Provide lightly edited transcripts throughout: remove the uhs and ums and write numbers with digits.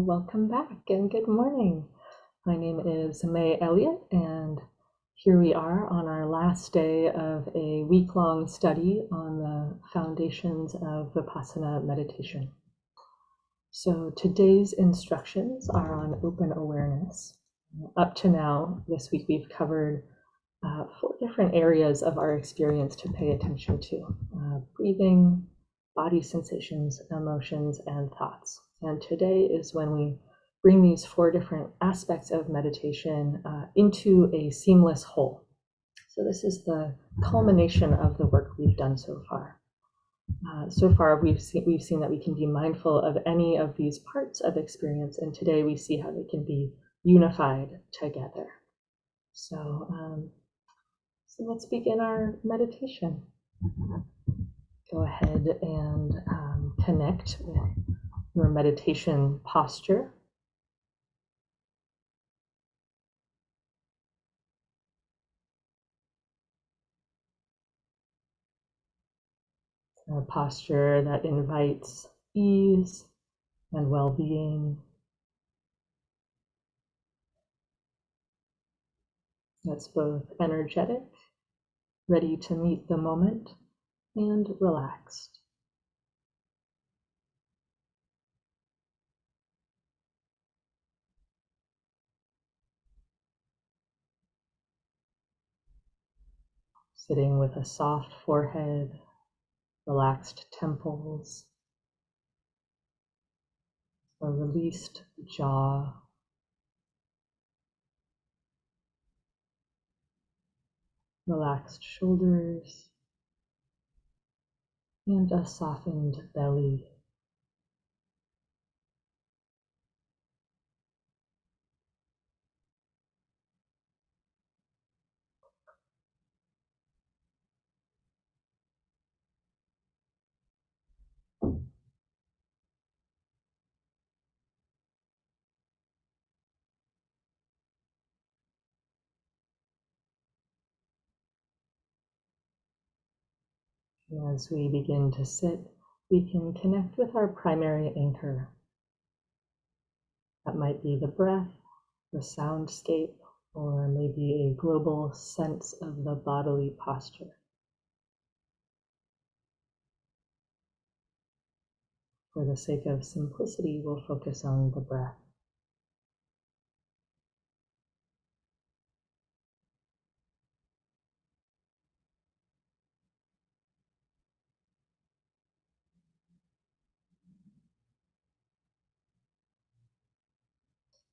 Welcome back and good morning. My name is Elliott, and here we are on our last day of a week-long study on the foundations of Vipassana meditation. So today's instructions are on open awareness. Up to now, this week, we've covered 4 different areas of our experience to pay attention to: breathing, body sensations, emotions, and thoughts. And today is when we bring these 4 different aspects of meditation into a seamless whole. So this is the culmination of the work we've done so far. So far, we've seen that we can be mindful of any of these parts of experience, and today we see how they can be unified together. So let's begin our meditation. Go ahead and connect with your meditation posture. A posture that invites ease and well-being. That's both energetic, ready to meet the moment, and relaxed. Sitting with a soft forehead, relaxed temples, a released jaw, relaxed shoulders, and a softened belly. As we begin to sit, we can connect with our primary anchor. That might be the breath, the soundscape, or maybe a global sense of the bodily posture. For the sake of simplicity, we'll focus on the breath.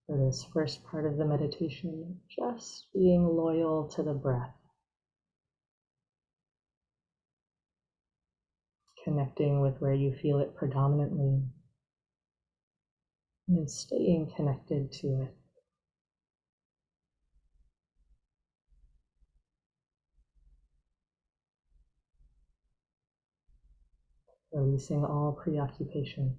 For this first part of the meditation, just being loyal to the breath, connecting with where you feel it predominantly, and staying connected to it. Releasing all preoccupation.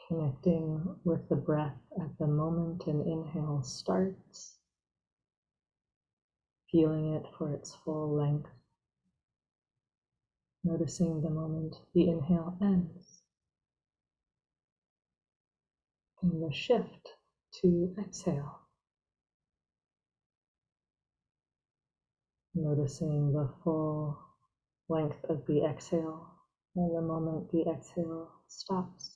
Connecting with the breath at the moment an inhale starts, feeling it for its full length, noticing the moment the inhale ends, and the shift to exhale, noticing the full length of the exhale and the moment the exhale stops.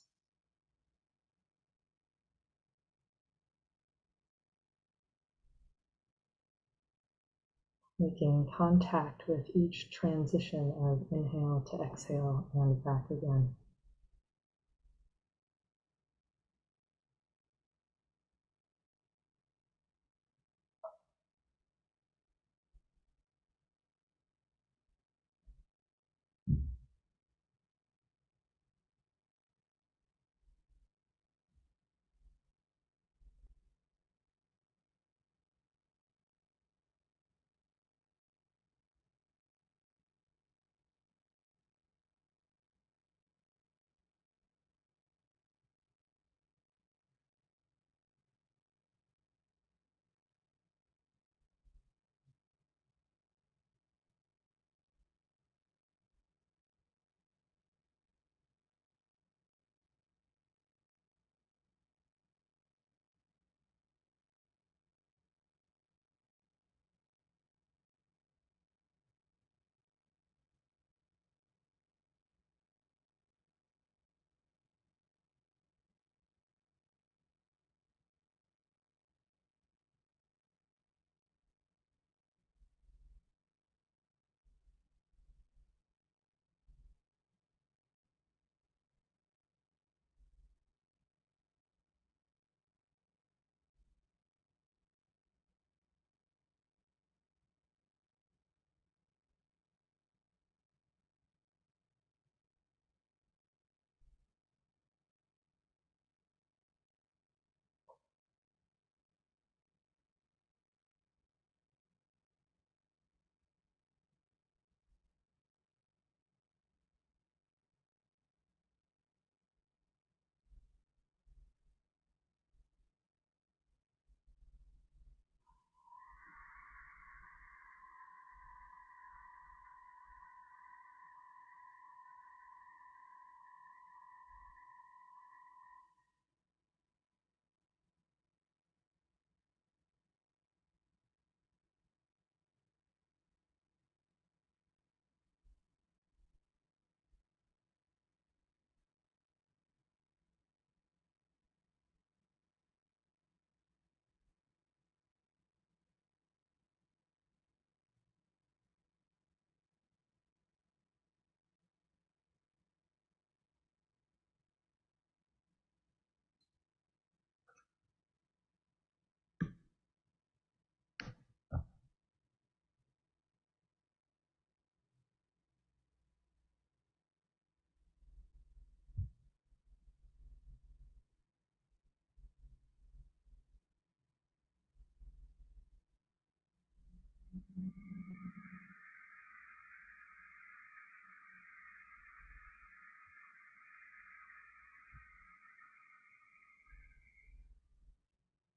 Making contact with each transition of inhale to exhale and back again.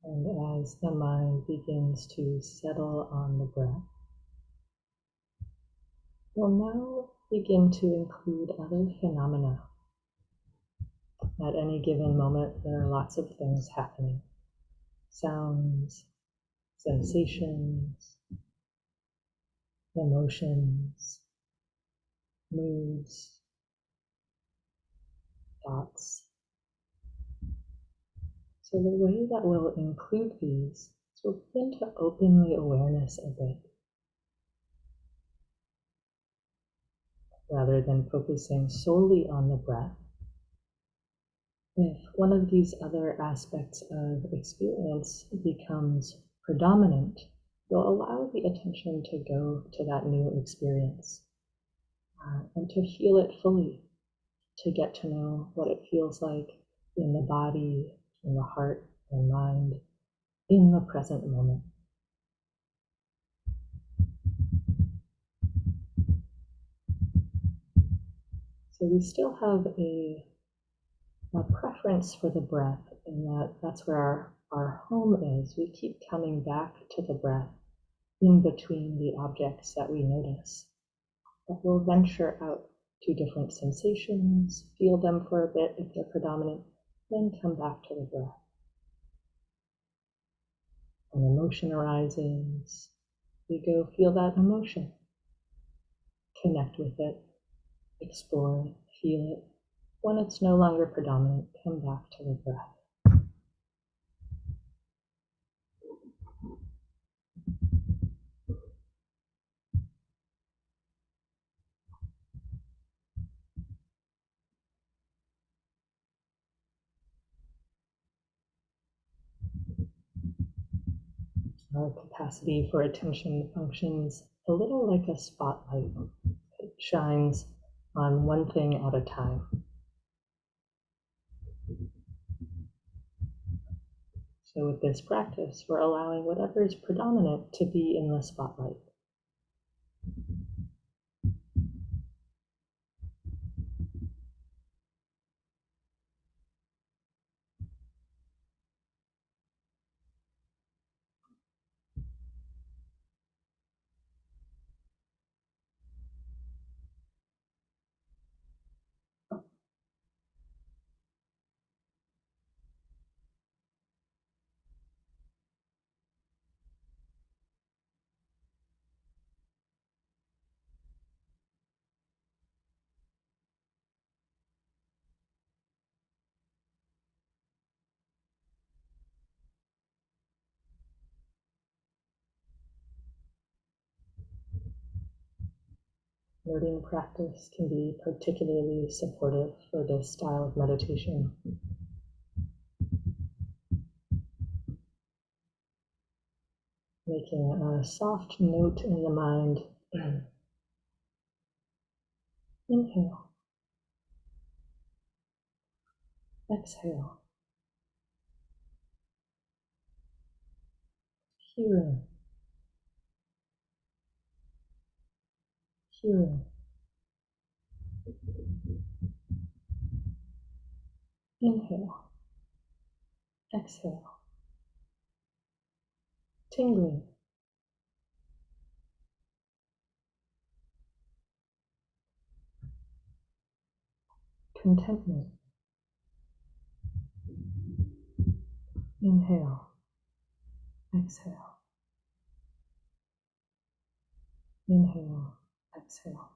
And as the mind begins to settle on the breath, we'll now begin to include other phenomena. At any given moment, there are lots of things happening. Sounds, sensations, emotions, moods, thoughts. So the way that we'll include these is we'll begin to open the awareness a bit. Rather than focusing solely on the breath, if one of these other aspects of experience becomes predominant, you'll allow the attention to go to that new experience and to feel it fully, to get to know what it feels like in the body, in the heart and mind, in the present moment. So we still have a a preference for the breath, in that that's where our home is. We keep coming back to the breath in between the objects that we notice. But we'll venture out to different sensations, feel them for a bit if they're predominant, then come back to the breath. When emotion arises, we go feel that emotion, connect with it, explore it, feel it. When it's no longer predominant, come back to the breath. Our capacity for attention functions a little like a spotlight. It shines on one thing at a time. So with this practice, we're allowing whatever is predominant to be in the spotlight. Learning practice can be particularly supportive for this style of meditation. Making a soft note in the mind. Inhale. Exhale. Hearing. Hearing. Inhale. Exhale. Tingling. Contentment. Inhale. Exhale. Inhale. Exhale.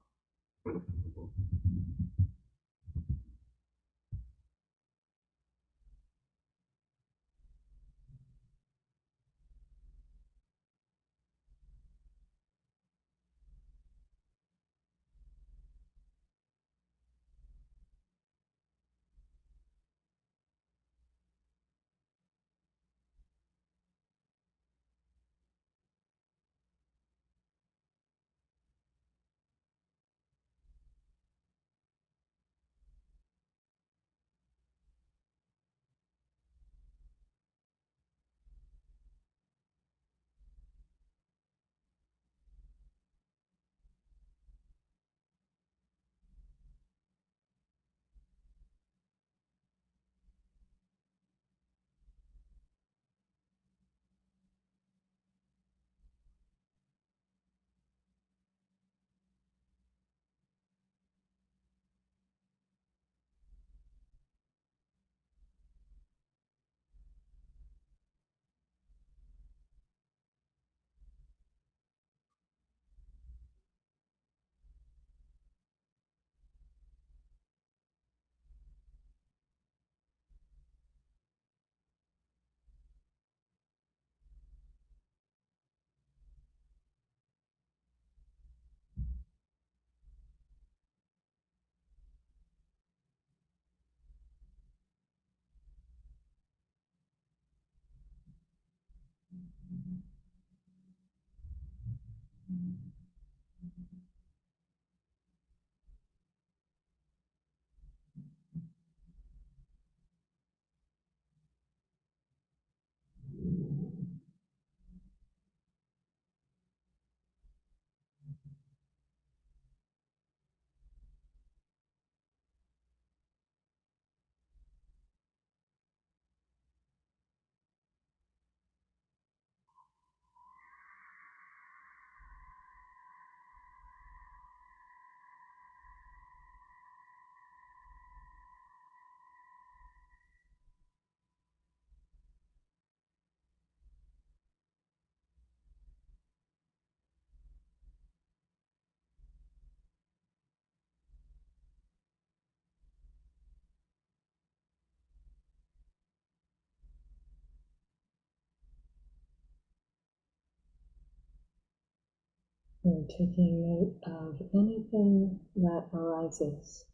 And taking note of anything that arises,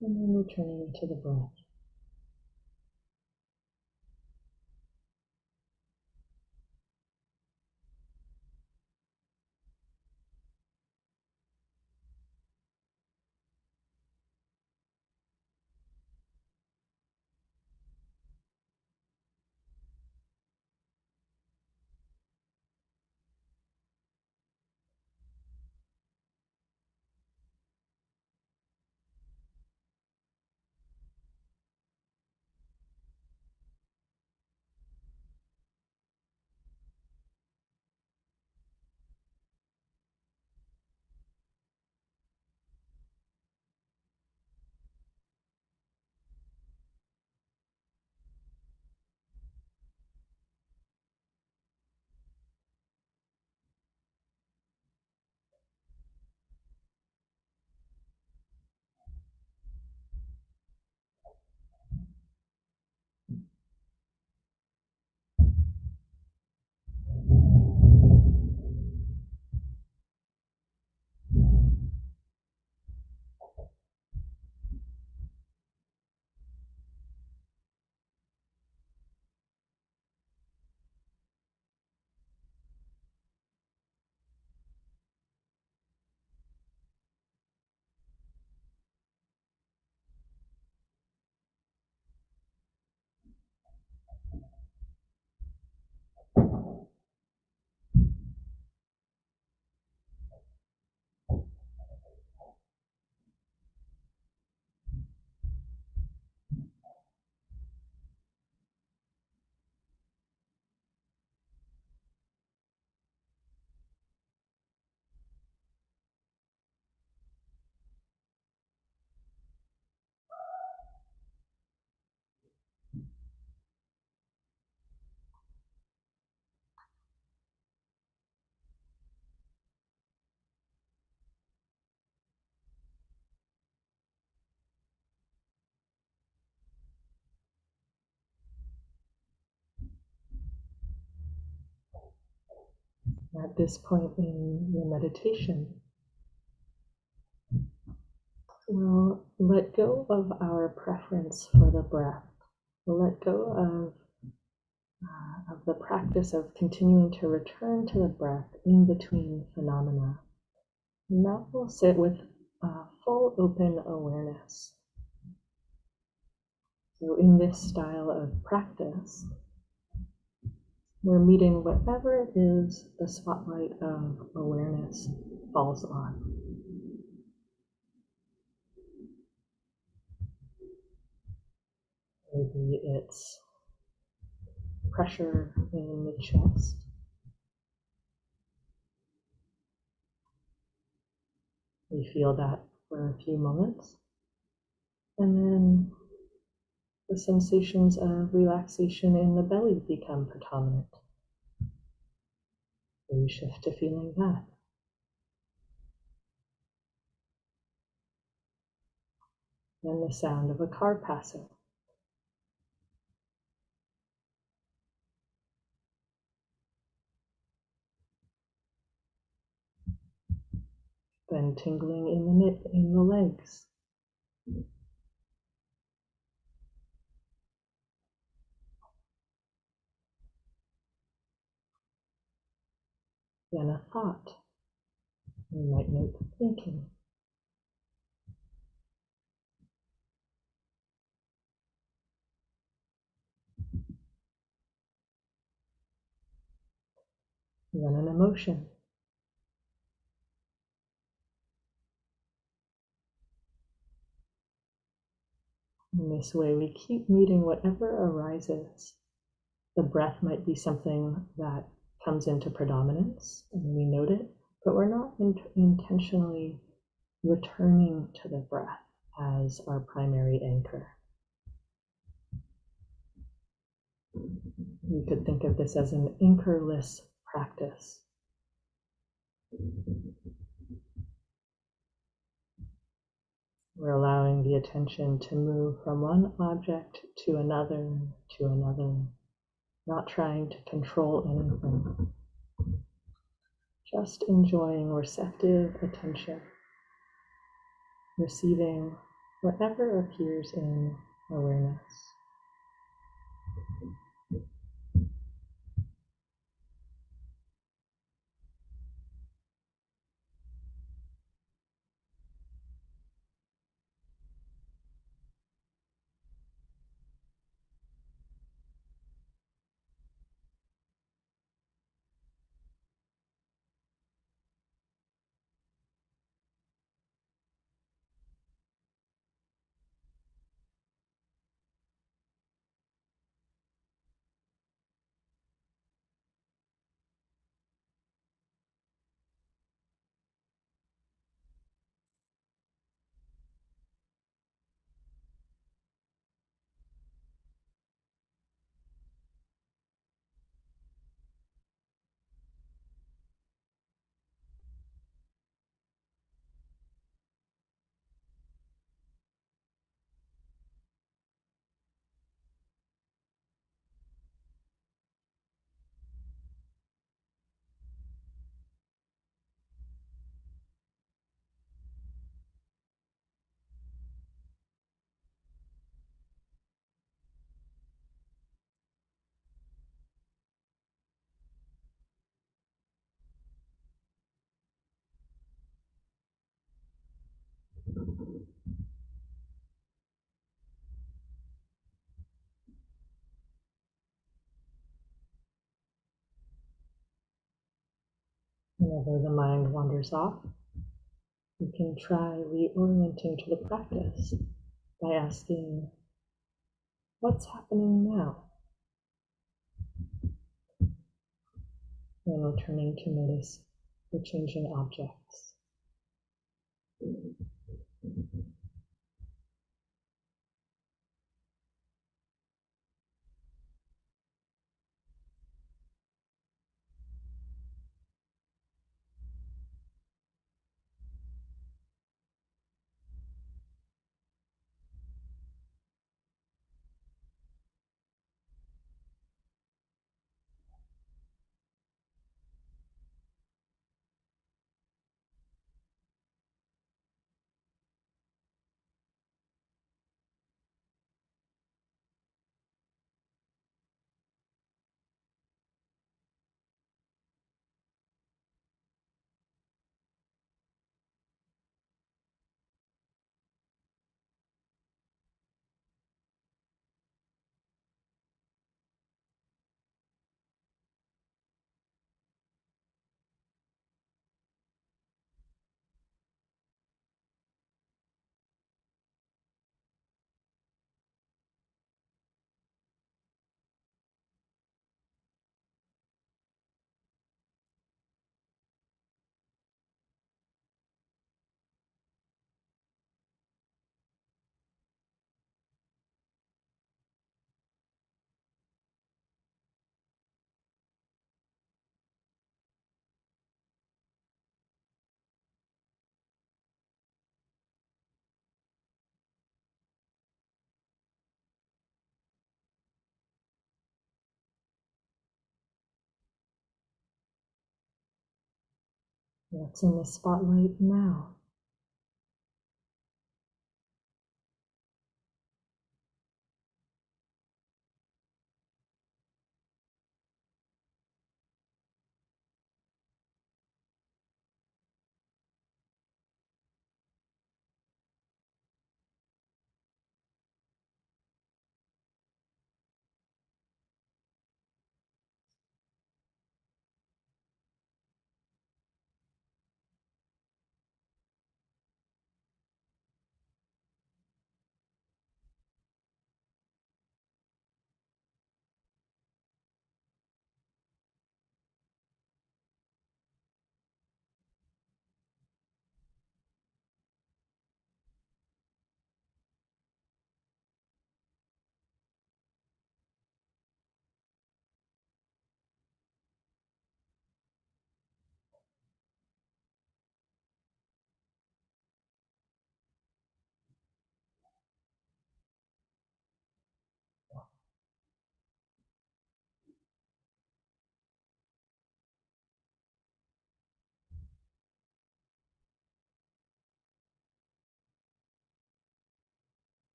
and then returning to the breath. At this point in your meditation, we'll let go of our preference for the breath. We'll let go of the practice of continuing to return to the breath in between phenomena. And now we'll sit with full open awareness. So in this style of practice, we're meeting whatever it is the spotlight of awareness falls on. Maybe it's pressure in the chest. We feel that for a few moments. And then the sensations of relaxation in the belly become predominant. We shift to feeling that. Then the sound of a car passing. Then tingling in the legs. Then a thought. We might note thinking. Then an emotion. In this way, we keep meeting whatever arises. The breath might be something that comes into predominance and we note it, but we're not intentionally returning to the breath as our primary anchor. We could think of this as an anchorless practice. We're allowing the attention to move from one object to another, not trying to control anything, just enjoying receptive attention, receiving whatever appears in awareness. Whenever the mind wanders off, you can try reorienting to the practice by asking, what's happening now? Then returning to notice the changing objects. What's in the spotlight now?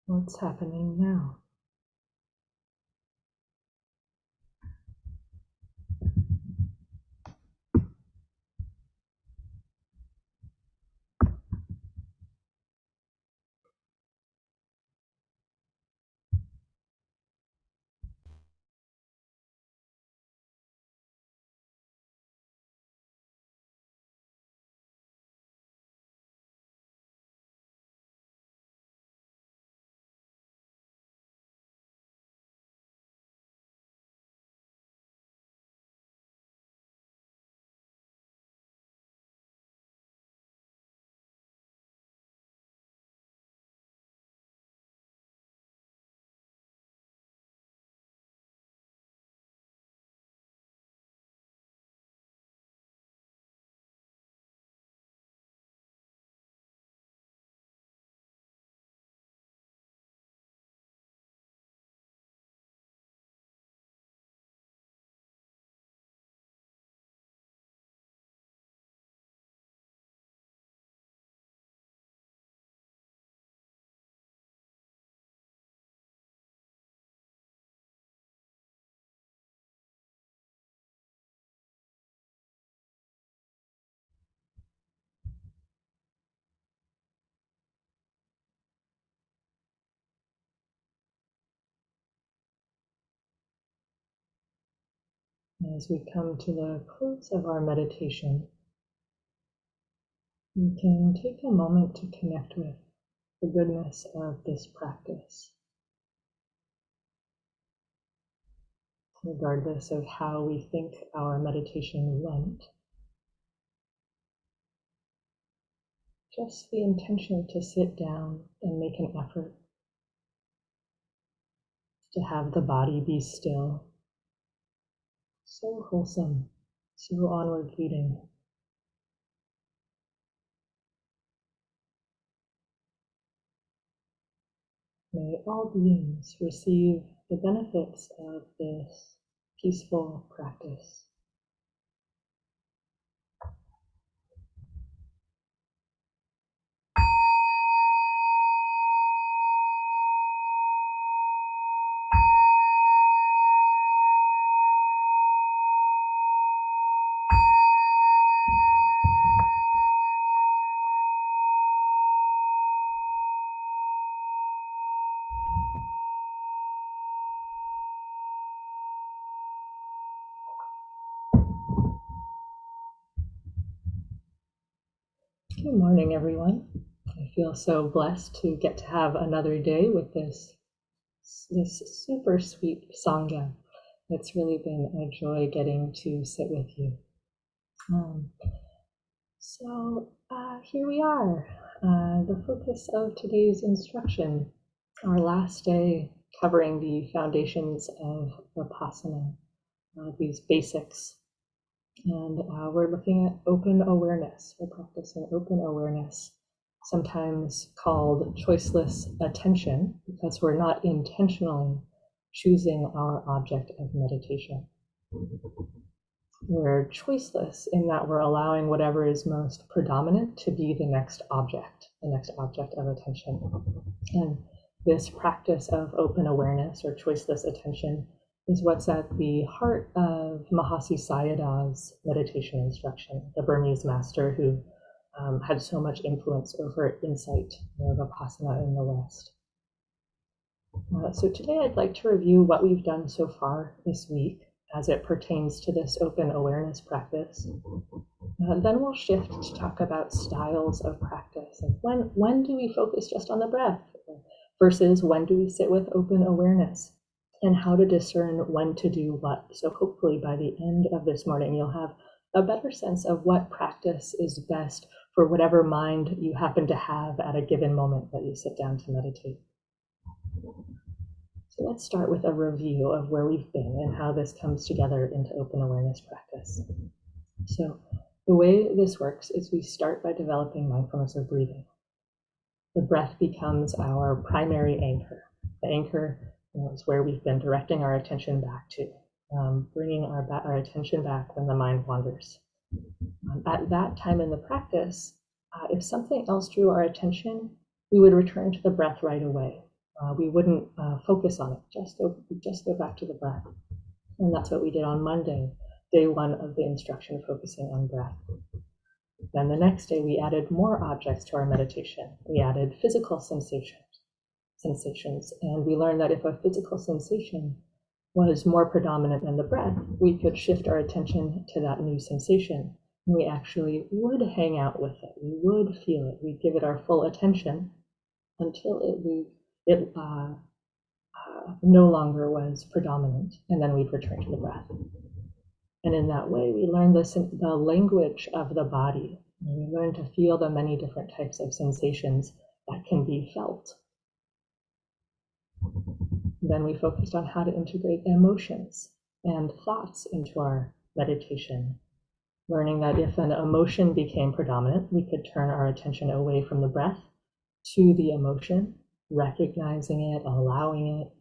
What's happening now? As we come to the close of our meditation, we can take a moment to connect with the goodness of this practice, regardless of how we think our meditation went. Just the intention to sit down and make an effort, to have the body be still, so wholesome, so onward leading. May all beings receive the benefits of this peaceful practice. Good morning, everyone. I feel so blessed to get to have another day with this super sweet Sangha. It's really been a joy getting to sit with you. Here we are, the focus of today's instruction, our last day covering the foundations of Vipassana, these basics. And we're looking at open awareness. We're practicing open awareness, sometimes called choiceless attention, because we're not intentionally choosing our object of meditation. We're choiceless in that we're allowing whatever is most predominant to be the next object of attention. And this practice of open awareness or choiceless attention is what's at the heart of Mahasi Sayadaw's meditation instruction, the Burmese master who had so much influence over insight of Vipassana in the West. So today I'd like to review what we've done so far this week as it pertains to this open awareness practice. Then we'll shift to talk about styles of practice. Like when do we focus just on the breath versus when do we sit with open awareness, and how to discern when to do what. So hopefully by the end of this morning, you'll have a better sense of what practice is best for whatever mind you happen to have at a given moment that you sit down to meditate. So let's start with a review of where we've been and how this comes together into open awareness practice. So the way this works is we start by developing mindfulness of breathing. The breath becomes our primary anchor. The anchor is where we've been directing our attention back to, bringing our attention back when the mind wanders. At that time in the practice, if something else drew our attention, we would return to the breath right away. we wouldn't focus on it, just go back to the breath. And that's what we did on Monday, day 1 of the instruction, focusing on breath. Then the next day, we added more objects to our meditation. We added physical sensations, and we learned that if a physical sensation was more predominant than the breath, we could shift our attention to that new sensation. And we actually would hang out with it. We would feel it. We'd give it our full attention until it no longer was predominant, and then we'd return to the breath. And in that way, we learn the language of the body. And we learn to feel the many different types of sensations that can be felt. Then we focused on how to integrate emotions and thoughts into our meditation, learning that if an emotion became predominant, we could turn our attention away from the breath to the emotion, recognizing it, allowing it,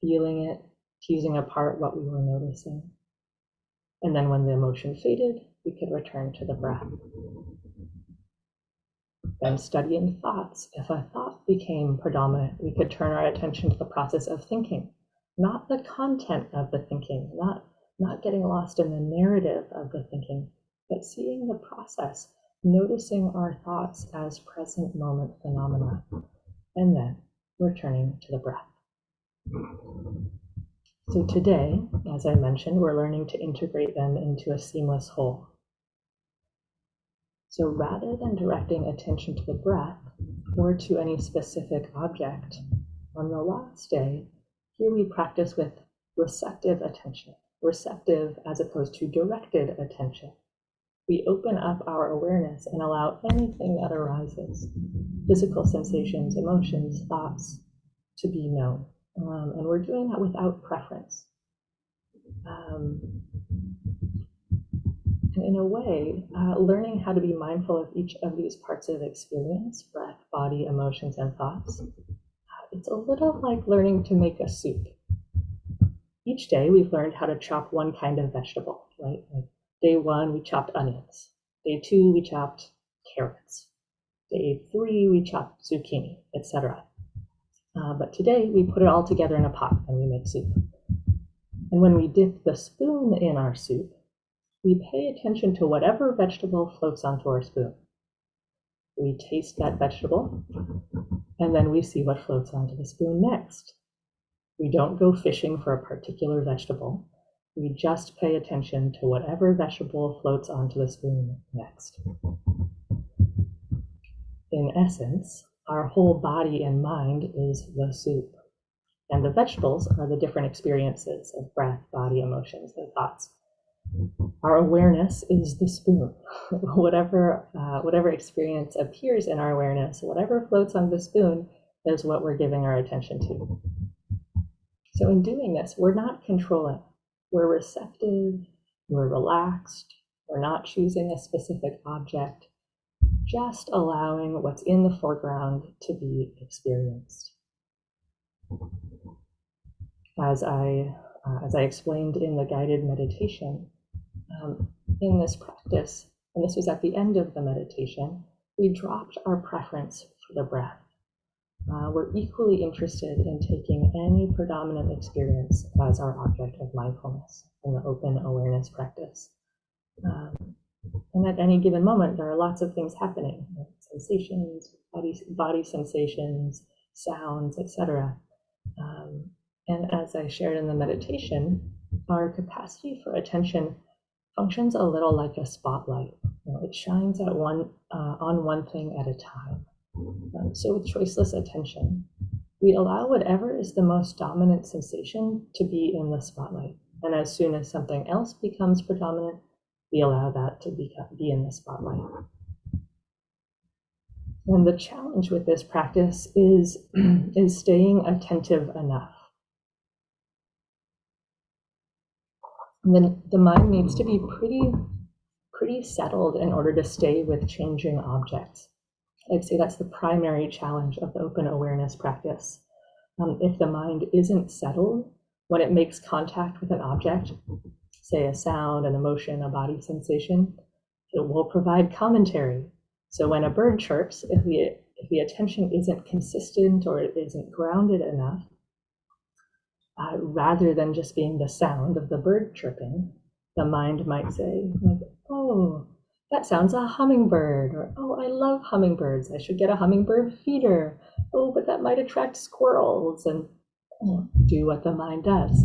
feeling it, teasing apart what we were noticing. And then when the emotion faded, we could return to the breath. Then studying thoughts. If a thought became predominant, we could turn our attention to the process of thinking, not the content of the thinking, not getting lost in the narrative of the thinking, but seeing the process, noticing our thoughts as present moment phenomena, and then returning to the breath. So today, as I mentioned, we're learning to integrate them into a seamless whole. So rather than directing attention to the breath or to any specific object, on the last day, here we practice with receptive attention, receptive as opposed to directed attention. We open up our awareness and allow anything that arises, physical sensations, emotions, thoughts, to be known. And we're doing that without preference. And in a way, learning how to be mindful of each of these parts of experience, breath, body, emotions, and thoughts, it's a little like learning to make a soup. Each day we've learned how to chop one kind of vegetable, right? Like day 1, we chopped onions. Day 2, we chopped carrots. Day 3, we chopped zucchini, etc. But today we put it all together in a pot and we make soup. And when we dip the spoon in our soup, we pay attention to whatever vegetable floats onto our spoon. We taste that vegetable, and then we see what floats onto the spoon next. We don't go fishing for a particular vegetable. We just pay attention to whatever vegetable floats onto the spoon next. In essence, our whole body and mind is the soup, and the vegetables are the different experiences of breath, body, emotions, and thoughts. Our awareness is the spoon. Whatever experience appears in our awareness, whatever floats on the spoon is what we're giving our attention to. So in doing this, we're not controlling. We're receptive, we're relaxed, we're not choosing a specific object, just allowing what's in the foreground to be experienced. As I explained in the guided meditation, in this practice, and this was at the end of the meditation, we dropped our preference for the breath. We're equally interested in taking any predominant experience as our object of mindfulness in the open awareness practice. And at any given moment, there are lots of things happening, like sensations, body sensations, sounds, etc. And as I shared in the meditation, our capacity for attention functions a little like a spotlight. It shines at on one thing at a time. So with choiceless attention, we allow whatever is the most dominant sensation to be in the spotlight. And as soon as something else becomes predominant, we allow that to be in the spotlight. And the challenge with this practice is staying attentive enough. The mind needs to be pretty settled in order to stay with changing objects. I'd say that's the primary challenge of the open awareness practice. If the mind isn't settled when it makes contact with an object, say a sound, an emotion, a body sensation, it will provide commentary. So when a bird chirps, if if the attention isn't consistent or it isn't grounded enough, rather than just being the sound of the bird chirping, the mind might say, like, oh, that sounds a hummingbird, or oh, I love hummingbirds, I should get a hummingbird feeder. Oh, but that might attract squirrels, and do what the mind does.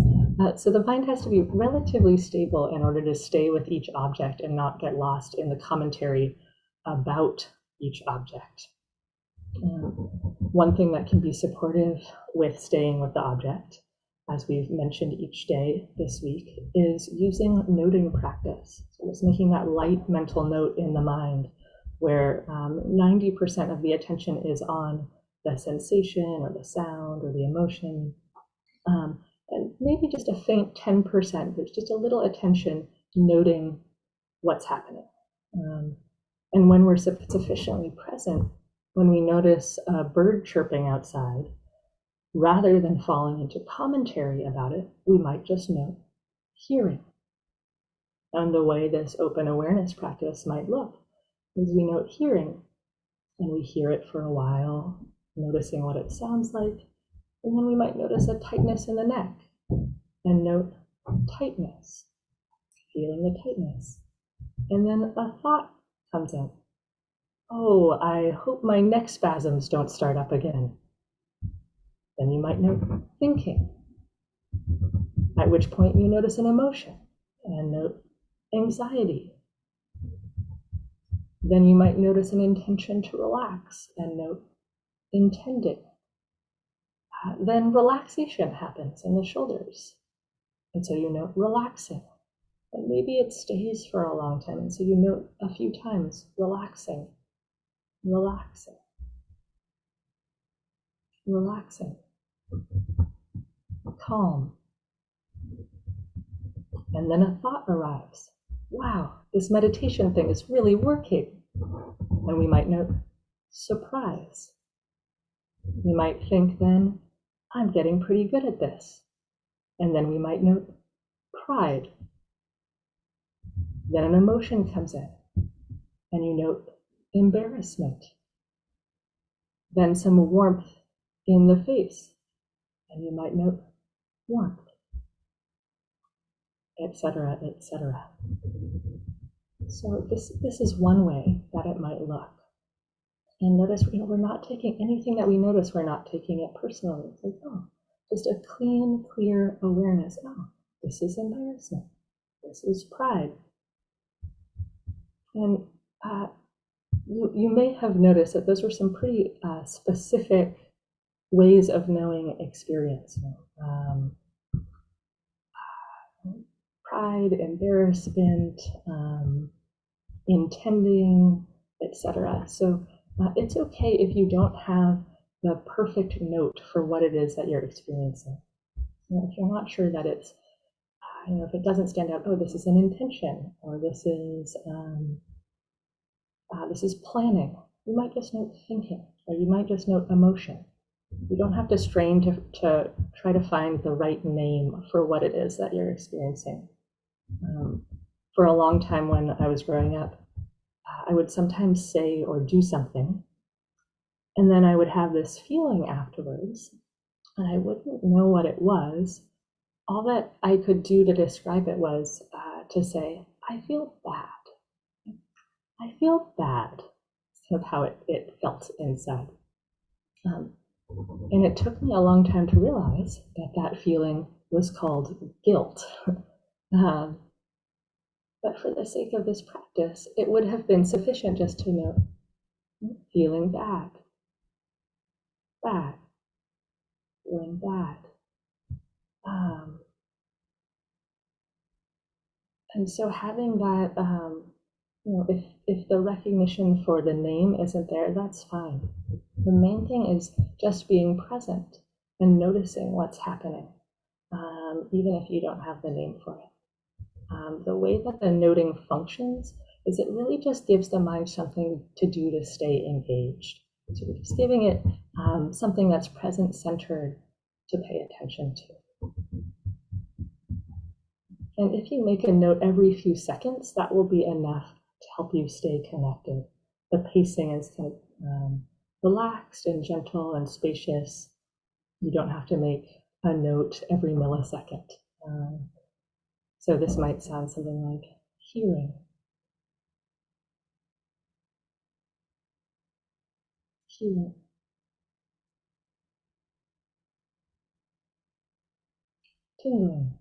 So the mind has to be relatively stable in order to stay with each object and not get lost in the commentary about each object. One thing that can be supportive with staying with the object, as we've mentioned each day this week, is using noting practice. So it's making that light mental note in the mind where 90% of the attention is on the sensation or the sound or the emotion. And maybe just a faint 10%, there's just a little attention noting what's happening. And when we're sufficiently present, when we notice a bird chirping outside, rather than falling into commentary about it, we might just note hearing. And the way this open awareness practice might look is we note hearing, and we hear it for a while, noticing what it sounds like, and then we might notice a tightness in the neck, and note tightness, feeling the tightness. And then a thought comes in. Oh, I hope my neck spasms don't start up again. Then you might note thinking, at which point you notice an emotion and note anxiety. Then you might notice an intention to relax and note intending. Then relaxation happens in the shoulders. And so you note relaxing. And maybe it stays for a long time. And so you note a few times relaxing, relaxing, relaxing, calm. And then a thought arrives. Wow, this meditation thing is really working. And we might note surprise. We might think then, I'm getting pretty good at this. And then we might note pride. Then an emotion comes in, and you note embarrassment. Then some warmth in the face, and you might note warmth, etc., etc. So this is one way that it might look. And notice, we're not taking anything that we notice, we're not taking it personally. It's like, oh, just a clean, clear awareness. Oh, this is embarrassment. This is pride. And you may have noticed that those were some pretty specific ways of knowing experience. Pride, embarrassment, intending, etc. So it's okay if you don't have the perfect note for what it is that you're experiencing. If you're not sure that it's, if it doesn't stand out, oh, this is an intention, or this is planning. You might just note thinking, or you might just note emotion. You don't have to strain to try to find the right name for what it is that you're experiencing. For a long time when I was growing up, I would sometimes say or do something, and then I would have this feeling afterwards, and I wouldn't know what it was. All that I could do to describe it was to say, I feel bad. I feel bad. That's kind of how it felt inside. And it took me a long time to realize that that feeling was called guilt. But for the sake of this practice, it would have been sufficient just to know feeling bad, feeling bad. And so having that, if the recognition for the name isn't there, that's fine. The main thing is just being present and noticing what's happening, even if you don't have the name for it. The way that the noting functions is it really just gives the mind something to do to stay engaged. So we're just giving it something that's present-centered to pay attention to. And if you make a note every few seconds, that will be enough to help you stay connected. The pacing is kind of relaxed and gentle and spacious. You don't have to make a note every millisecond. So this might sound something like hearing, hearing, tingling,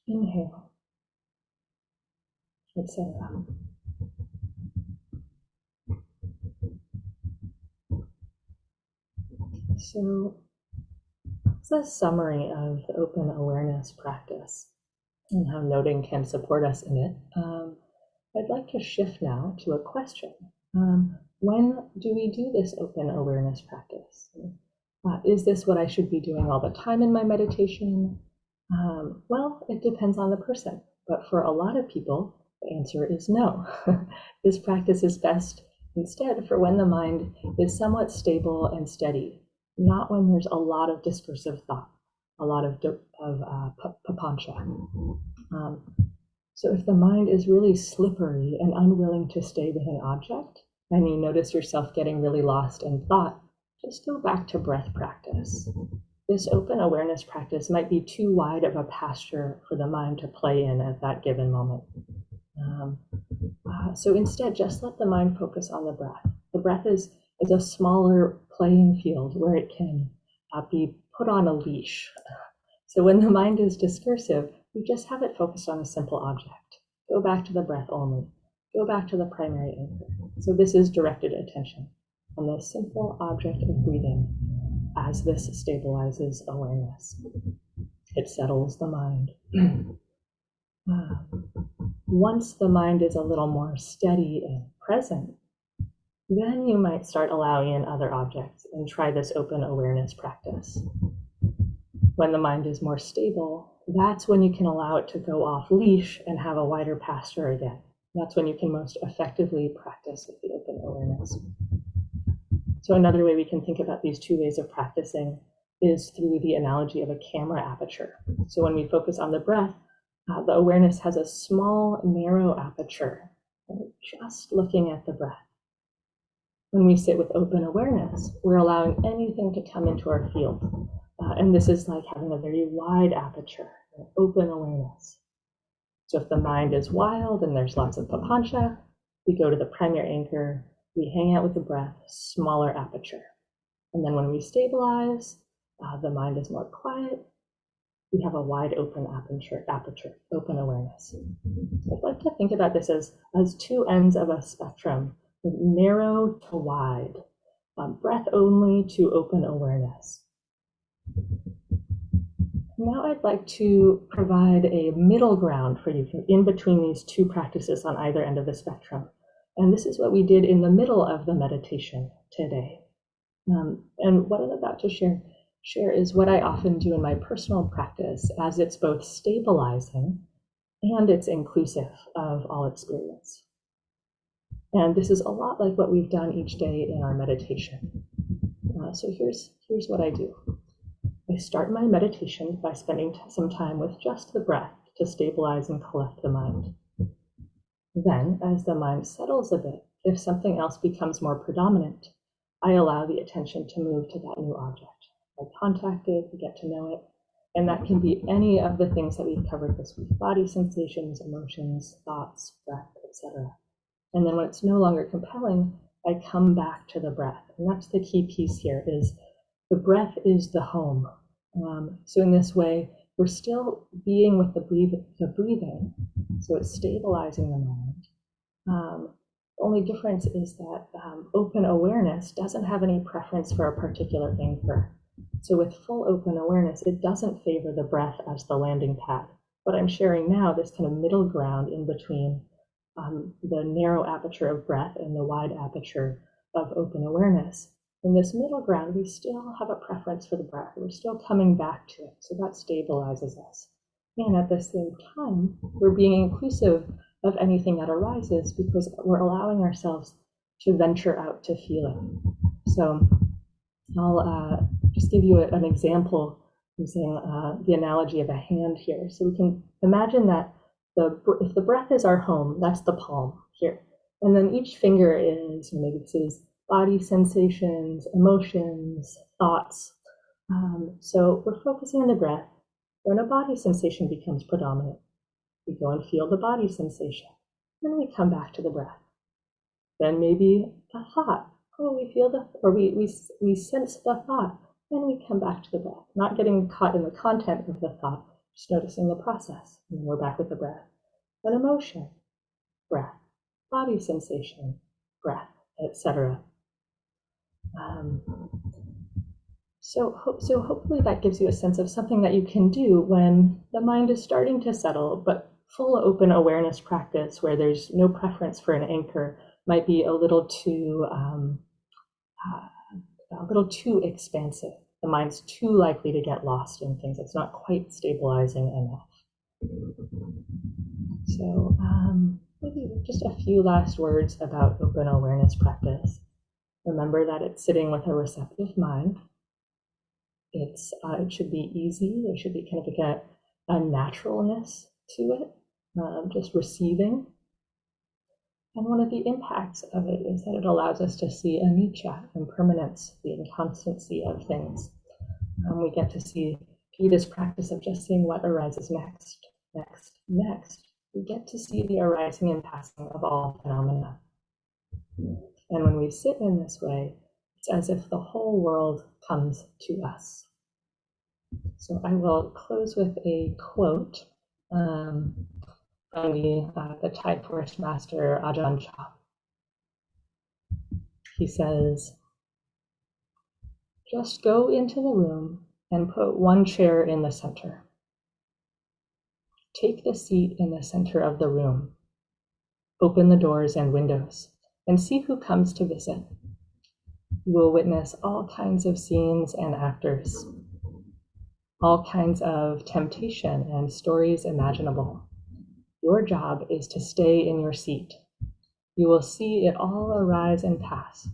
inhale, etc. So it's a summary of the open awareness practice and how noting can support us in it. I'd like to shift now to a question. When do we do this open awareness practice? Is this what I should be doing all the time in my meditation? Well, it depends on the person, but for a lot of people, the answer is no. This practice is best instead for when the mind is somewhat stable and steady, not when there's a lot of discursive thought, a lot of papancha. So if the mind is really slippery and unwilling to stay with an object, and you notice yourself getting really lost in thought, just go back to breath practice. This open awareness practice might be too wide of a pasture for the mind to play in at that given moment. So instead, just let the mind focus on the breath. The breath is a smaller playing field where it can be put on a leash. So when the mind is discursive, you just have it focused on a simple object. Go back to the breath only. Go back to the primary anchor. So this is directed attention on the simple object of breathing as this stabilizes awareness. It settles the mind. Once the mind is a little more steady and present, then you might start allowing in other objects and try this open awareness practice. When the mind is more stable, that's when you can allow it to go off leash and have a wider pasture again. That's when you can most effectively practice with the open awareness. So another way we can think about these two ways of practicing is through the analogy of a camera aperture. So when we focus on the breath, the awareness has a small, narrow aperture, just looking at the breath. When we sit with open awareness, we're allowing anything to come into our field. And this is like having a very wide aperture, open awareness. So if the mind is wild and there's lots of papancha, we go to the primary anchor, we hang out with the breath, smaller aperture. And then when we stabilize, the mind is more quiet, we have a wide open aperture, open awareness. I'd like to think about this as two ends of a spectrum, narrow to wide, breath only to open awareness. Now I'd like to provide a middle ground for you in between these two practices on either end of the spectrum. And this is what we did in the middle of the meditation today. And what I'm about to share is what I often do in my personal practice, as it's both stabilizing and it's inclusive of all experience. And this is a lot like what we've done each day in our meditation. So here's what I do. I start my meditation by spending some time with just the breath to stabilize and collect the mind. Then, as the mind settles a bit, if something else becomes more predominant, I allow the attention to move to that new object. I contact it, get to know it, and that can be any of the things that we've covered this week: body sensations, emotions, thoughts, breath, etc. And then when it's no longer compelling, I come back to the breath. And that's the key piece here, is the breath is the home. So in this way, we're still being with the breathing, so it's stabilizing the mind. The only difference is that open awareness doesn't have any preference for a particular anchor. So with full open awareness, it doesn't favor the breath as the landing pad. What I'm sharing now, this kind of middle ground in between the narrow aperture of breath and the wide aperture of open awareness. In this middle ground, we still have a preference for the breath. We're still coming back to it, so that stabilizes us. And at the same time, we're being inclusive of anything that arises because we're allowing ourselves to venture out to feeling. So I'll just give you an example using the analogy of a hand here. So we can imagine that if the breath is our home, that's the palm here. And then each finger is, maybe this is body sensations, emotions, thoughts. So we're focusing on the breath. When a body sensation becomes predominant, we go and feel the body sensation. Then we come back to the breath. Then maybe a thought. Oh, we feel we sense the thought. Then we come back to the breath, not getting caught in the content of the thought, just noticing the process. And then we're back with the breath. An emotion, breath. Body sensation, breath, etc. So hopefully that gives you a sense of something that you can do when the mind is starting to settle, but full open awareness practice where there's no preference for an anchor might be a little too expansive. The mind's too likely to get lost in things. It's not quite stabilizing enough. So maybe just a few last words about open awareness practice. Remember that it's sitting with a receptive mind. It should be easy. There should be kind of like a naturalness to it, just receiving. And one of the impacts of it is that it allows us to see anicca, impermanence, the inconstancy of things. We get to see through this practice of just seeing what arises next. We get to see the arising and passing of all phenomena. And when we sit in this way, it's as if the whole world comes to us. So I will close with a quote from the Thai forest master Ajahn Chah. He says, just go into the room and put one chair in the center. Take the seat in the center of the room. Open the doors and windows and see who comes to visit. You will witness all kinds of scenes and actors, all kinds of temptation and stories imaginable. Your job is to stay in your seat. You will see it all arise and pass,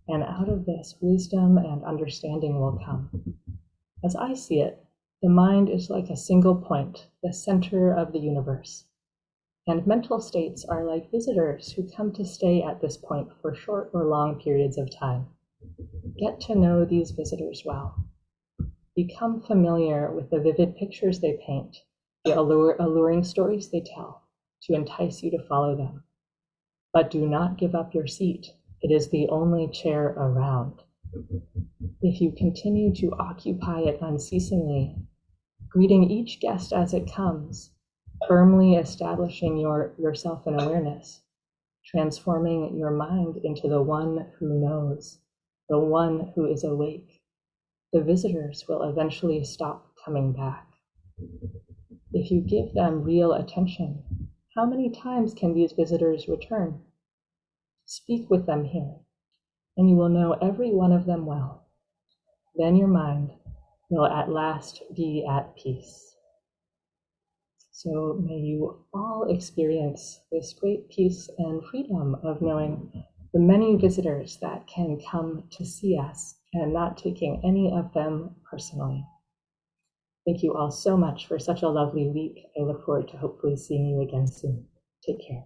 and out of this, wisdom and understanding will come. As I see it, the mind is like a single point, the center of the universe. And mental states are like visitors who come to stay at this point for short or long periods of time. Get to know these visitors well. Become familiar with the vivid pictures they paint, the alluring stories they tell, to entice you to follow them. But do not give up your seat. It is the only chair around. If you continue to occupy it unceasingly, greeting each guest as it comes, firmly establishing yourself in awareness, transforming your mind into the one who knows, the one who is awake, the visitors will eventually stop coming back. If you give them real attention, how many times can these visitors return? Speak with them here, and you will know every one of them well. Then your mind will at last be at peace. So may you all experience this great peace and freedom of knowing the many visitors that can come to see us and not taking any of them personally. Thank you all so much for such a lovely week. I look forward to hopefully seeing you again soon. Take care.